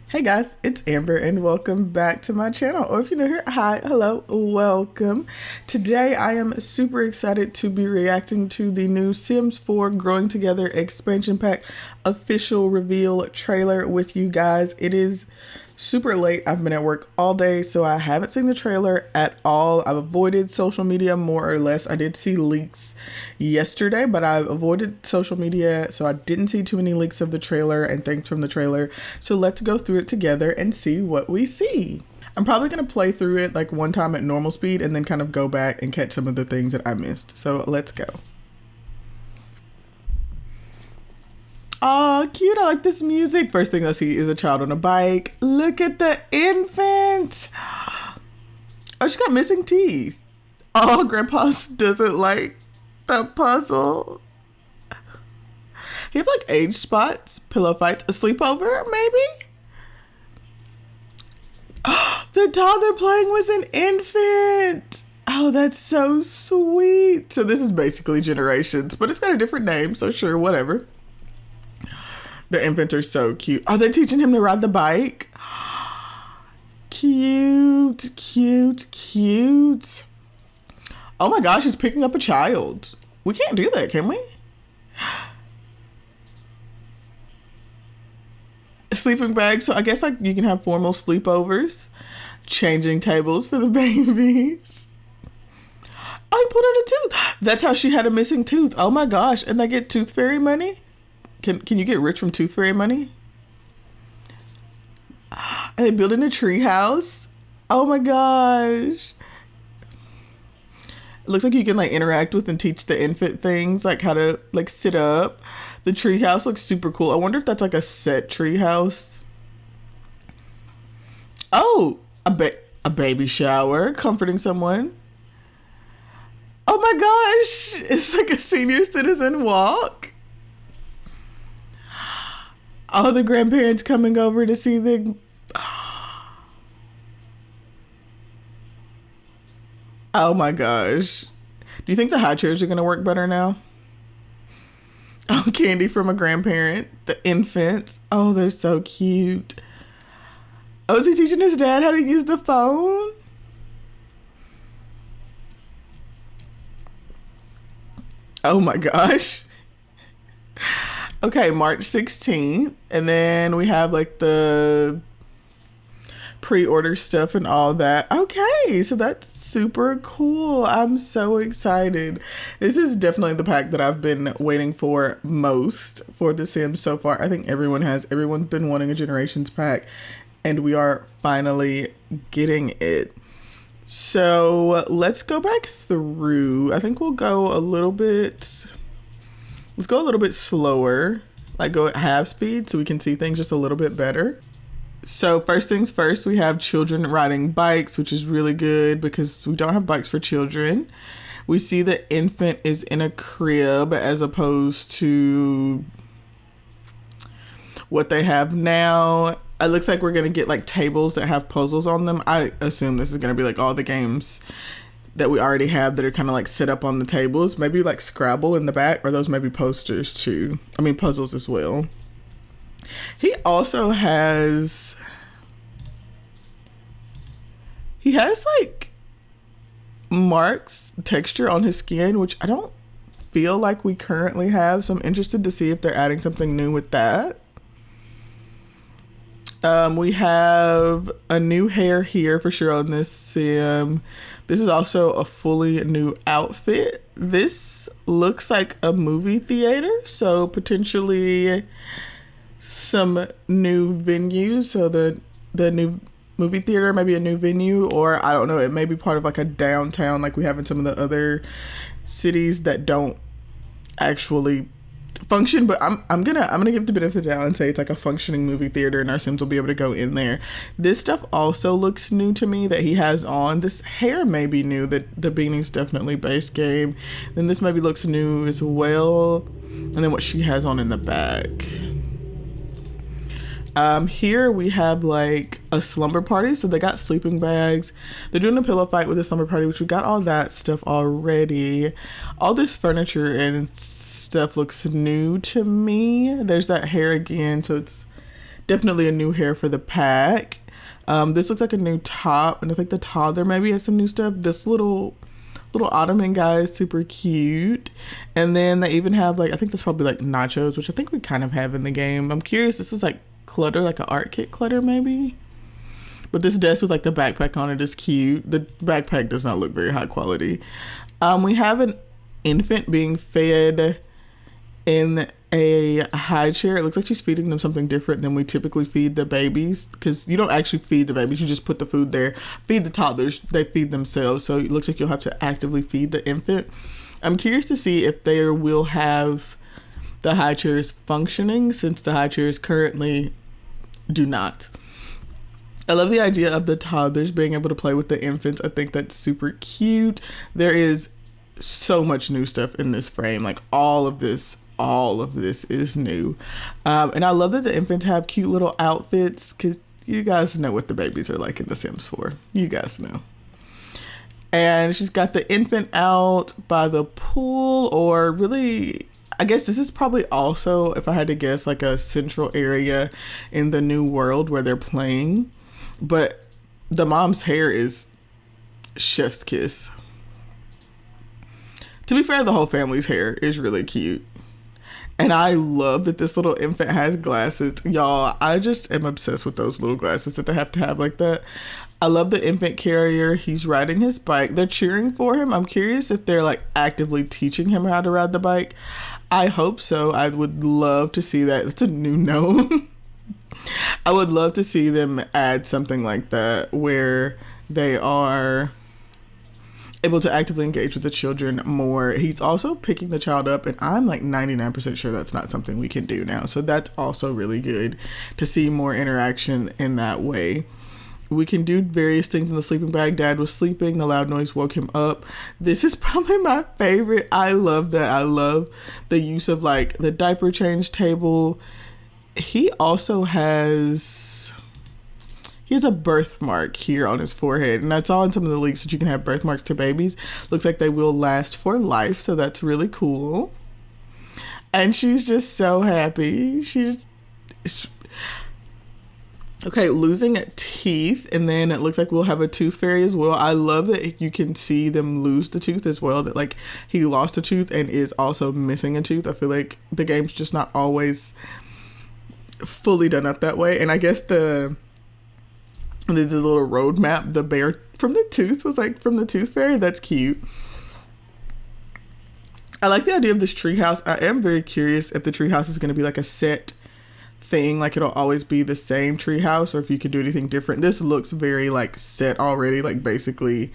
Hey guys, it's Amber and welcome back to my channel. Or if you're new here, hi, hello, welcome. Today I am super excited to be reacting to the new Sims 4 Growing Together expansion pack official reveal trailer with you guys. It is super late. I've been at work all day, so I haven't seen the trailer at all. I've avoided social media more or less. I did see leaks yesterday, but I've avoided social media, so I didn't see too many leaks of the trailer and things from the trailer. So let's go through it together and see what we see. I'm probably going to play through it like one time at normal speed and then kind of go back and catch some of the things that I missed. So let's go. Oh, cute. I like this music. First thing I see is a child on a bike. Look at the infant. Oh, she got missing teeth. Oh, Grandpa doesn't like the puzzle. You have like age spots, pillow fights, a sleepover, maybe? Oh, the toddler playing with an infant. Oh, that's so sweet. So this is basically Generations, but it's got a different name, so sure, whatever. The infants are so cute. Are they teaching him to ride the bike? Cute, cute, cute. Oh my gosh, he's picking up a child. We can't do that, can we? Sleeping bag. So I guess like you can have formal sleepovers. Changing tables for the babies. Oh, he pulled out a tooth. That's how she had a missing tooth. Oh my gosh. And they get tooth fairy money? Can you get rich from tooth fairy money? Are they building a tree house? Oh my gosh. It looks like you can like interact with and teach the infant things, like how to like sit up. The tree house looks super cool. I wonder if that's like a set tree house. Oh, a baby shower, comforting someone. Oh my gosh, it's like a senior citizen walk. All the grandparents coming over to see the... Oh my gosh. Do you think the high chairs are going to work better now? Oh, candy from a grandparent. The infants. Oh, they're so cute. Oh, is he teaching his dad how to use the phone? Oh my gosh. Okay, March 16th. And then we have like the pre-order stuff and all that. Okay, so that's super cool. I'm so excited. This is definitely the pack that I've been waiting for most for The Sims so far. I think everyone has. Everyone's been wanting a Generations pack, and we are finally getting it. So let's go back through. I think we'll go a little bit... Let's go a little bit slower, like go at half speed so we can see things just a little bit better. So first things first, we have children riding bikes, which is really good because we don't have bikes for children. We see the infant is in a crib as opposed to what they have now. It looks like we're going to get like tables that have puzzles on them. I assume this is going to be like all the games that we already have that are kind of like set up on the tables. Maybe like Scrabble in the back, or those may be posters too. I mean puzzles as well. He also has... He has like marks, texture on his skin, which I don't feel like we currently have. So I'm interested to see if they're adding something new with that. We have a new hair here for sure on this sim. This is also a fully new outfit. This looks like a movie theater, so potentially some new venues. So the new movie theater, maybe a new venue, or I don't know, it may be part of like a downtown like we have in some of the other cities that don't actually function, but I'm gonna give the benefit of the doubt and say it's like a functioning movie theater and our Sims will be able to go in there. This stuff also looks new to me that he has on. This hair may be new, that the beanie's definitely base game. Then this maybe looks new as well. And then what she has on in the back. Here we have like a slumber party, so they got sleeping bags. They're doing a pillow fight with a slumber party, which we got all that stuff already. All this furniture and stuff looks new to me. There's that hair again, so it's Definitely a new hair for the pack. This looks like a new top, and I think the toddler maybe has some new stuff. This little ottoman guy is super cute. And then they even have like, I think that's probably like nachos, which I think we kind of have in the game. I'm curious, this is like clutter, like an art kit clutter maybe. But this desk with like the backpack on it is cute. The backpack does not look very high quality. We have an infant being fed in a high chair. It looks like she's feeding them something different than we typically feed the babies, because you don't actually feed the babies, you just put the food there. Feed the toddlers, they feed themselves, so it looks like you'll have to actively feed the infant. I'm curious to see if they will have the high chairs functioning, since the high chairs currently do not. I love the idea of the toddlers being able to play with the infants. I think that's super cute. There is so much new stuff in this frame. Like all of this is new. And I love that the infants have cute little outfits, because you guys know what the babies are like in The Sims 4. You guys know. And she's got the infant out by the pool, or really, I guess this is probably also, if I had to guess, like a central area in the new world where they're playing. But the mom's hair is chef's kiss. To be fair, the whole family's hair is really cute. And I love that this little infant has glasses. Y'all, I just am obsessed with those little glasses that they have to have like that. I love the infant carrier. He's riding his bike. They're cheering for him. I'm curious if they're like actively teaching him how to ride the bike. I hope so. I would love to see that. It's a new gnome. I would love to see them add something like that where they are able to actively engage with the children more. He's also picking the child up, and I'm like 99% sure that's not something we can do now. So that's also really good to see more interaction in that way. We can do various things in the sleeping bag. Dad was sleeping. The loud noise woke him up. This is probably my favorite. I love that. I love the use of like the diaper change table. He also has a birthmark here on his forehead, and I saw in some of the leaks that you can have birthmarks to babies. Looks like they will last for life, so that's really cool. And she's just so happy. Okay, losing teeth, and then it looks like we'll have a tooth fairy as well. I love that you can see them lose the tooth as well, that like he lost a tooth and is also missing a tooth. I feel like the game's just not always fully done up that way. And I guess the little road map, the bear from the tooth was like from the tooth fairy. That's cute. I like the idea of this treehouse. I am very curious if the treehouse is going to be like a set thing, like it'll always be the same treehouse, or if you can do anything different. This looks very like set already, like basically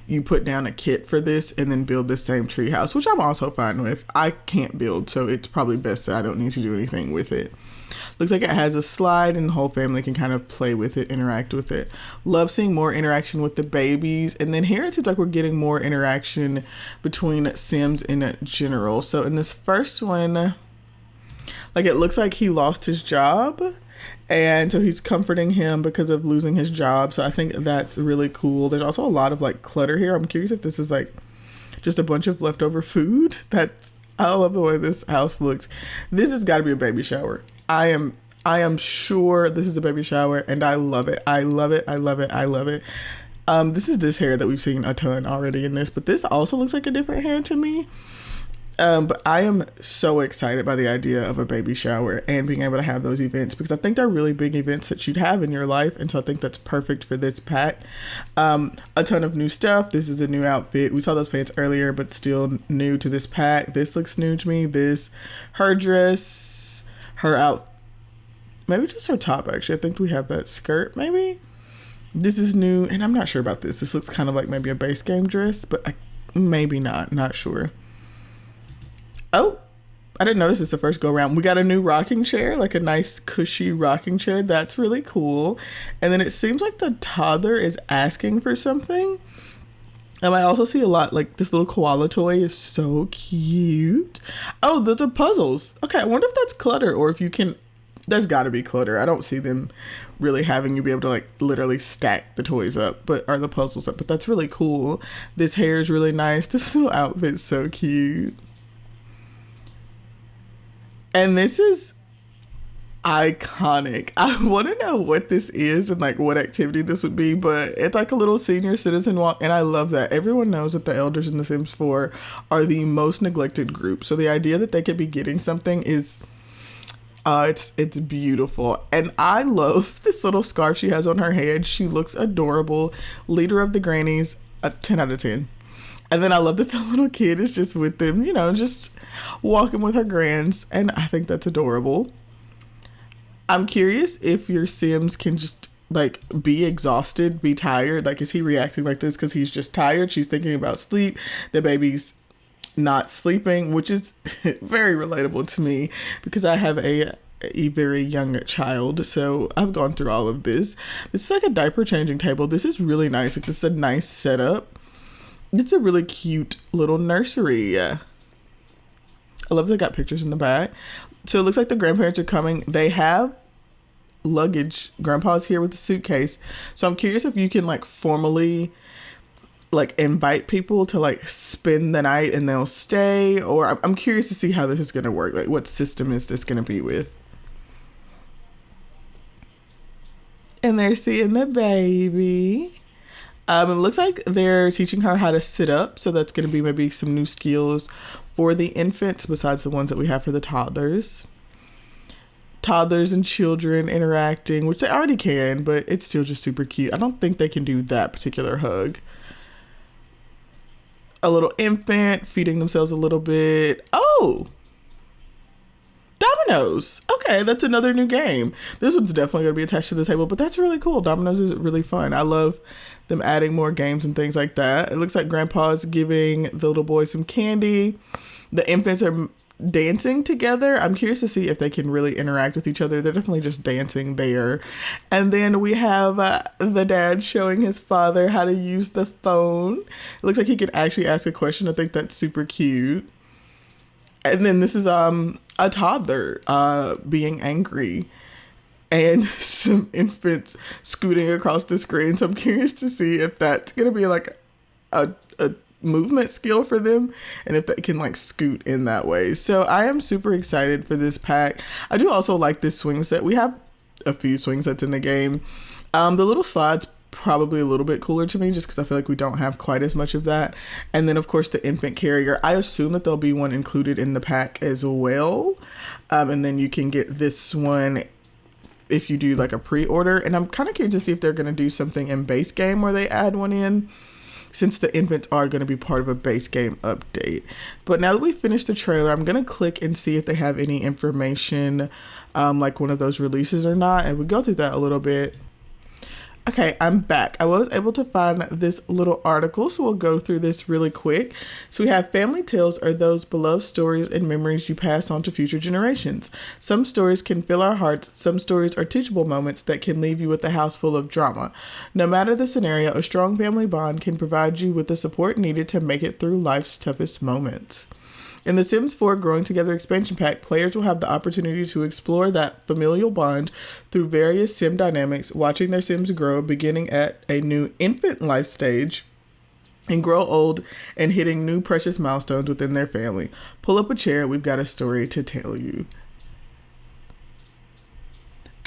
you put down a kit for this and then build the same treehouse, which I'm also fine with. I can't build, so it's probably best that I don't need to do anything with it. Looks like it has a slide and the whole family can kind of play with it, interact with it. Love seeing more interaction with the babies. And then here it seems like we're getting more interaction between Sims in general. So in this first one, like it looks like he lost his job, and so he's comforting him because of losing his job. So I think that's really cool. There's also a lot of like clutter here. I'm curious if this is like just a bunch of leftover food. I love the way this house looks. This has got to be a baby shower. I am sure this is a baby shower, and I love it. I love it. I love it. I love it. This is this hair that we've seen a ton already in this, but this also looks like a different hair to me. But I am so excited by the idea of a baby shower and being able to have those events, because I think they're really big events that you'd have in your life. And so I think that's perfect for this pack. A ton of new stuff. This is a new outfit. We saw those pants earlier, but still new to this pack. This looks new to me. Her dress, her out, maybe just her top actually. I think we have that skirt maybe. This is new, and I'm not sure about this. This looks kind of like maybe a base game dress, but maybe not sure. Oh, I didn't notice this the first go around. We got a new rocking chair, like a nice cushy rocking chair. That's really cool. And then it seems like the toddler is asking for something. And I also see a lot, like this little koala toy is so cute. Oh, those are puzzles. Okay, I wonder if that's clutter, or if you can, that's gotta be clutter. I don't see them really having you be able to like literally stack the toys up, or the puzzles up, but that's really cool. This hair is really nice. This little outfit's so cute. And this is, iconic. I want to know what this is and like what activity this would be, but it's like a little senior citizen walk, and I love that. Everyone knows that the elders in The Sims 4 are the most neglected group, so the idea that they could be getting something is it's beautiful. And I love this little scarf she has on her head. She looks adorable. Leader of the grannies, a 10 out of 10. And then I love that the little kid is just with them, you know, just walking with her grands, and I think that's adorable. I'm curious if your Sims can just like be exhausted, be tired. Like, is he reacting like this because he's just tired? She's thinking about sleep. The baby's not sleeping, which is very relatable to me because I have a very young child, so I've gone through all of this. This is like a diaper changing table. This is really nice. Like, this is a nice setup. It's a really cute little nursery. I love they got pictures in the back. So it looks like the grandparents are coming. They have luggage. Grandpa's here with the suitcase. So I'm curious if you can like formally like invite people to like spend the night and they'll stay, or I'm curious to see how this is going to work. Like, what system is this going to be with? And they're seeing the baby. It looks like they're teaching her how to sit up, so that's going to be maybe some new skills for the infants besides the ones that we have for the toddlers. Toddlers and children interacting, which they already can, but it's still just super cute. I don't think they can do that particular hug. A little infant feeding themselves a little bit. Oh! Dominoes. Okay, that's another new game. This one's definitely going to be attached to the table, but that's really cool. Dominoes is really fun. I love them adding more games and things like that. It looks like Grandpa's giving the little boy some candy. The infants are dancing together. I'm curious to see if they can really interact with each other. They're definitely just dancing there. And then we have the dad showing his father how to use the phone. It looks like he can actually ask a question. I think that's super cute. And then this is a toddler being angry and some infants scooting across the screen. So I'm curious to see if that's going to be like a movement skill for them and if they can like scoot in that way. So I am super excited for this pack. I do also like this swing set. We have a few swing sets in the game. The little slides probably a little bit cooler to me just because I feel like we don't have quite as much of that. And then of course the infant carrier. I assume that there'll be one included in the pack as well. And then you can get this one if you do like a pre-order. And I'm kind of curious to see if they're going to do something in base game where they add one in, since the infants are going to be part of a base game update. But now that we finished the trailer, I'm going to click and see if they have any information like one of those releases or not. And we go through that a little bit. Okay, I'm back. I was able to find this little article, so we'll go through this really quick. So we have family tales are those beloved stories and memories you pass on to future generations. Some stories can fill our hearts. Some stories are teachable moments that can leave you with a house full of drama. No matter the scenario, a strong family bond can provide you with the support needed to make it through life's toughest moments. In the Sims 4 Growing Together expansion pack, players will have the opportunity to explore that familial bond through various sim dynamics, watching their Sims grow, beginning at a new infant life stage, and grow old and hitting new precious milestones within their family. Pull up a chair, we've got a story to tell you.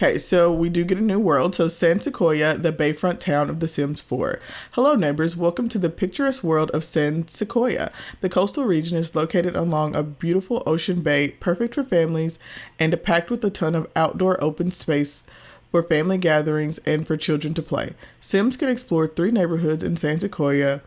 Okay, so we do get a new world. So San Sequoia, the bayfront town of The Sims 4. Hello neighbors, welcome to the picturesque world of San Sequoia. The coastal region is located along a beautiful ocean bay, perfect for families and packed with a ton of outdoor open space for family gatherings and for children to play. Sims can explore 3 neighborhoods in San Sequoia.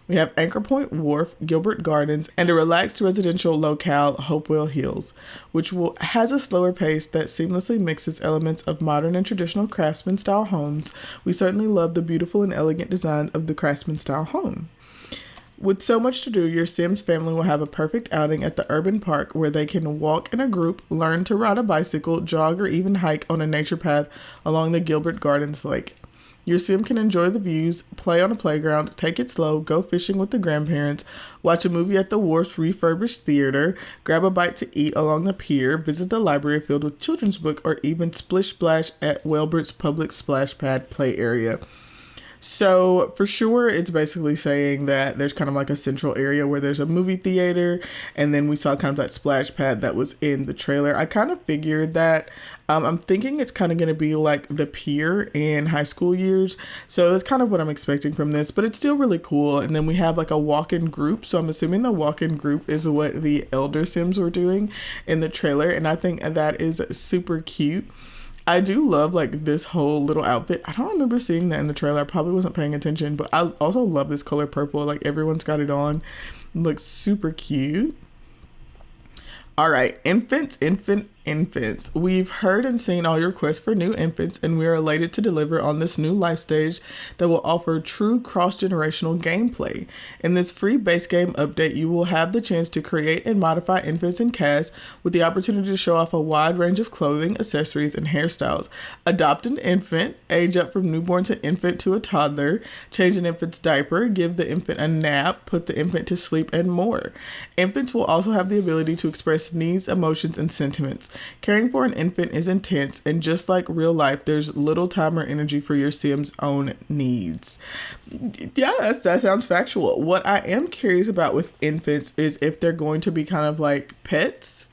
We have Anchor Point Wharf, Gilbert Gardens, and a relaxed residential locale, Hopewell Hills, which has a slower pace that seamlessly mixes elements of modern and traditional craftsman-style homes. We certainly love the beautiful and elegant design of the craftsman-style home. With so much to do, your Sims family will have a perfect outing at the urban park where they can walk in a group, learn to ride a bicycle, jog, or even hike on a nature path along the Gilbert Gardens Lake. Your Sim can enjoy the views, play on a playground, take it slow, go fishing with the grandparents, watch a movie at the Wharf's refurbished theater, grab a bite to eat along the pier, visit the library filled with children's book, or even splish splash at Welbert's public splash pad play area. So for sure, it's basically saying that there's kind of like a central area where there's a movie theater, and then we saw kind of that splash pad that was in the trailer. I kind of figured that. I'm thinking it's kind of going to be like the pier in high school years. So that's kind of what I'm expecting from this, but it's still really cool. And then we have like a walk-in group. So I'm assuming the walk-in group is what the Elder Sims were doing in the trailer. And I think that is super cute. I do love like this whole little outfit. I don't remember seeing that in the trailer. I probably wasn't paying attention, but I also love this color purple. Like everyone's got it on. It looks super cute. All right, infants. We've heard and seen all your requests for new infants, and we are elated to deliver on this new life stage that will offer true cross-generational gameplay. In this free base game update, you will have the chance to create and modify infants and cast with the opportunity to show off a wide range of clothing, accessories, and hairstyles. Adopt an infant, age up from newborn to infant to a toddler, change an infant's diaper, give the infant a nap, put the infant to sleep, and more. Infants will also have the ability to express needs, emotions, and sentiments. Caring for an infant is intense, and just like real life, there's little time or energy for your Sim's own needs. Yeah, that sounds factual. What I am curious about with infants is if they're going to be kind of like pets,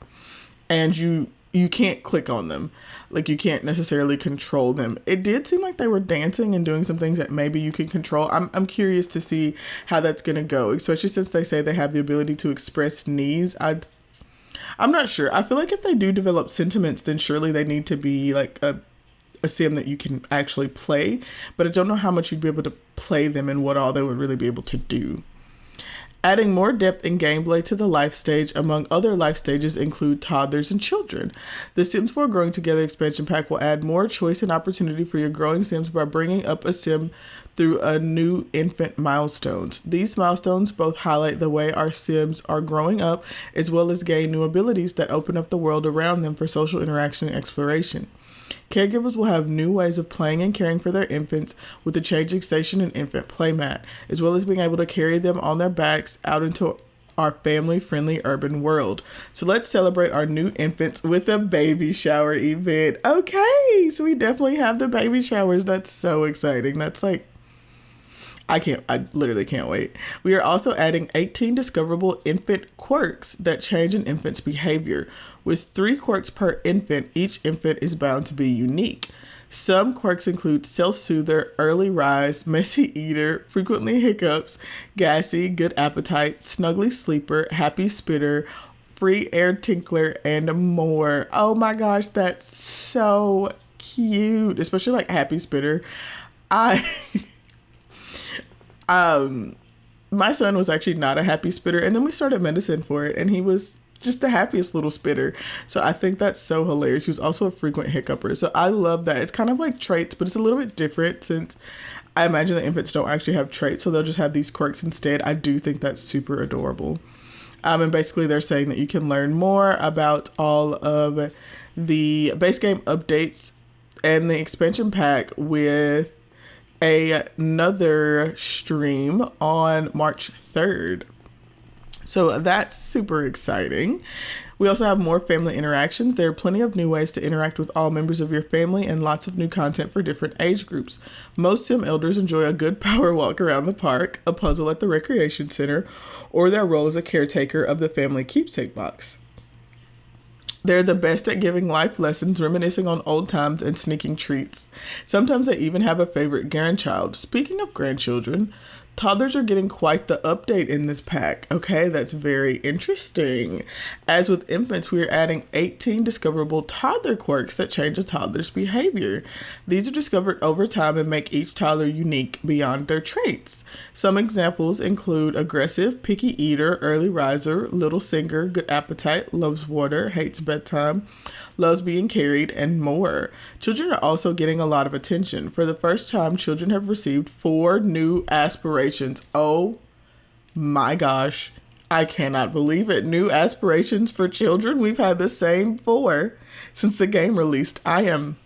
and you can't click on them. Like you can't necessarily control them. It did seem like they were dancing and doing some things that maybe you can control. I'm curious to see how that's going to go, especially since they say they have the ability to express needs. I'm not sure. I feel like if they do develop sentiments, then surely they need to be like a sim that you can actually play. But I don't know how much you'd be able to play them and what all they would really be able to do. Adding more depth and gameplay to the life stage, among other life stages, include toddlers and children. The Sims 4 Growing Together expansion pack will add more choice and opportunity for your growing Sims by bringing up a Sim through a new infant milestones. These milestones both highlight the way our Sims are growing up, as well as gain new abilities that open up the world around them for social interaction and exploration. Caregivers will have new ways of playing and caring for their infants with the changing station and infant playmat, as well as being able to carry them on their backs out into our family-friendly urban world. So let's celebrate our new infants with a baby shower event. Okay, so we definitely have the baby showers. That's so exciting. That's like, I literally can't wait. We are also adding 18 discoverable infant quirks that change an infant's behavior. With 3 quirks per infant, each infant is bound to be unique. Some quirks include self-soother, early rise, messy eater, frequently hiccups, gassy, good appetite, snuggly sleeper, happy spitter, free air tinkler, and more. Oh my gosh, that's so cute. Especially like happy spitter. My son was actually not a happy spitter, and then we started medicine for it, and he was just the happiest little spitter. So I think that's so hilarious. He was also a frequent hiccuper. So I love that. It's kind of like traits, but it's a little bit different since I imagine the infants don't actually have traits, so they'll just have these quirks instead. I do think that's super adorable. And basically they're saying that you can learn more about all of the base game updates and the expansion pack with another stream on March 3rd. So that's super exciting. We also have more family interactions. There are plenty of new ways to interact with all members of your family and lots of new content for different age groups. Most Sim elders enjoy a good power walk around the park, a puzzle at the recreation center, or their role as a caretaker of the family keepsake box. They're the best at giving life lessons, reminiscing on old times, and sneaking treats. Sometimes they even have a favorite grandchild. Speaking of grandchildren, toddlers are getting quite the update in this pack. Okay, that's very interesting. As with infants, we are adding 18 discoverable toddler quirks that change a toddler's behavior. These are discovered over time and make each toddler unique beyond their traits. Some examples include aggressive, picky eater, early riser, little singer, good appetite, loves water, hates bedtime, loves being carried, and more. Children are also getting a lot of attention. For the first time, children have received 4 new aspirations. Oh my gosh. I cannot believe it. New aspirations for children. We've had the same 4 since the game released. I am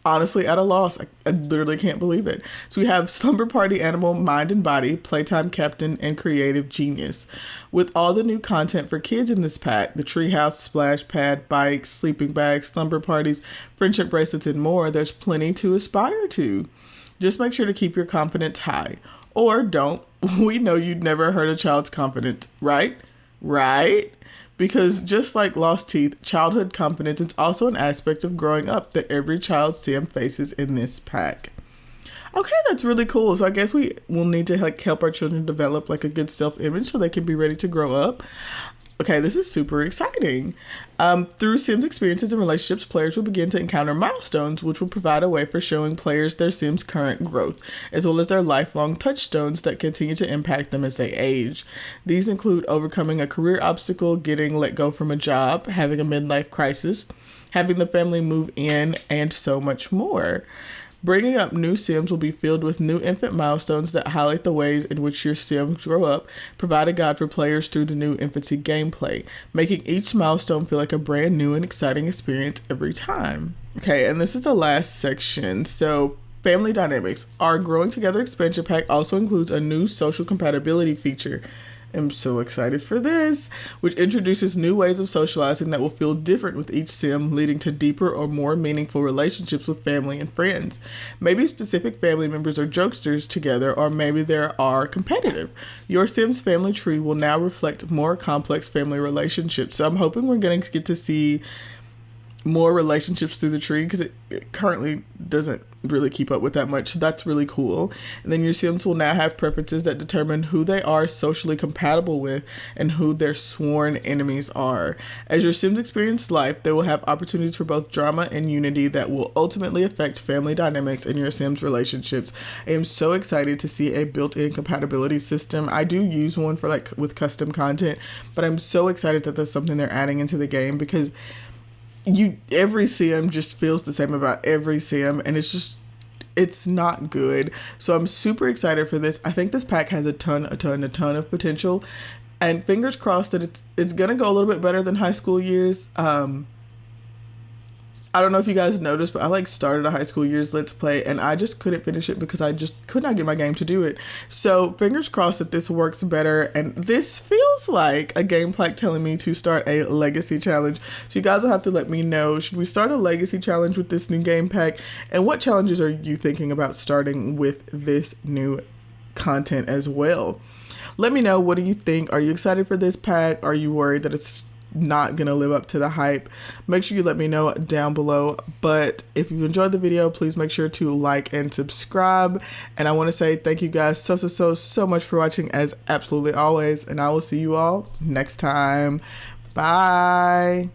honestly at a loss. I literally can't believe it. So we have Slumber Party Animal, Mind and Body, Playtime Captain, and Creative Genius. With all the new content for kids in this pack, the treehouse, splash pad, bikes, sleeping bags, slumber parties, friendship bracelets, and more, there's plenty to aspire to. Just make sure to keep your confidence high. Or don't. We know you'd never hurt a child's confidence, right? Right? Because just like lost teeth, childhood confidence is also an aspect of growing up that every child sim faces in this pack. Okay, that's really cool. So I guess we will need to help our children develop a good self-image so they can be ready to grow up. Okay, this is super exciting. Through Sims experiences and relationships, players will begin to encounter milestones, which will provide a way for showing players their Sims' current growth, as well as their lifelong touchstones that continue to impact them as they age. These include overcoming a career obstacle, getting let go from a job, having a midlife crisis, having the family move in, and so much more. Bringing up new Sims will be filled with new infant milestones that highlight the ways in which your Sims grow up, provide a guide for players through the new infancy gameplay, making each milestone feel like a brand new and exciting experience every time. Okay, and this is the last section. So, family dynamics. Our Growing Together expansion pack also includes a new social compatibility feature. I'm so excited for this, which introduces new ways of socializing that will feel different with each sim, leading to deeper or more meaningful relationships with family and friends. Maybe specific family members are jokesters together, or maybe they are competitive. Your Sims family tree will now reflect more complex family relationships. So I'm hoping we're going to get to see more relationships through the tree, because it currently doesn't really keep up with that much. So that's really cool. And then your Sims will now have preferences that determine who they are socially compatible with and who their sworn enemies are. As your Sims experience life, they will have opportunities for both drama and unity that will ultimately affect family dynamics in your Sims relationships. I am so excited to see a built-in compatibility system. I do use one for with custom content, but I'm so excited that that's something they're adding into the game, because every sim just feels the same about every sim, and it's not good. So I'm super excited for this. I think this pack has a ton of potential, and fingers crossed that it's gonna go a little bit better than high school years. I don't know if you guys noticed, but I started a high school years Let's Play, and I just couldn't finish it because I just could not get my game to do it. So fingers crossed that this works better, and this feels like a game pack telling me to start a legacy challenge. So you guys will have to let me know, should we start a legacy challenge with this new game pack, and what challenges are you thinking about starting with this new content as well? Let me know, what do you think? Are you excited for this pack? Are you worried that it's not gonna live up to the hype? Make sure you let me know down below. But if you enjoyed the video, please make sure to like and subscribe. And I want to say thank you guys so much for watching, as absolutely always, and I will see you all next time. Bye.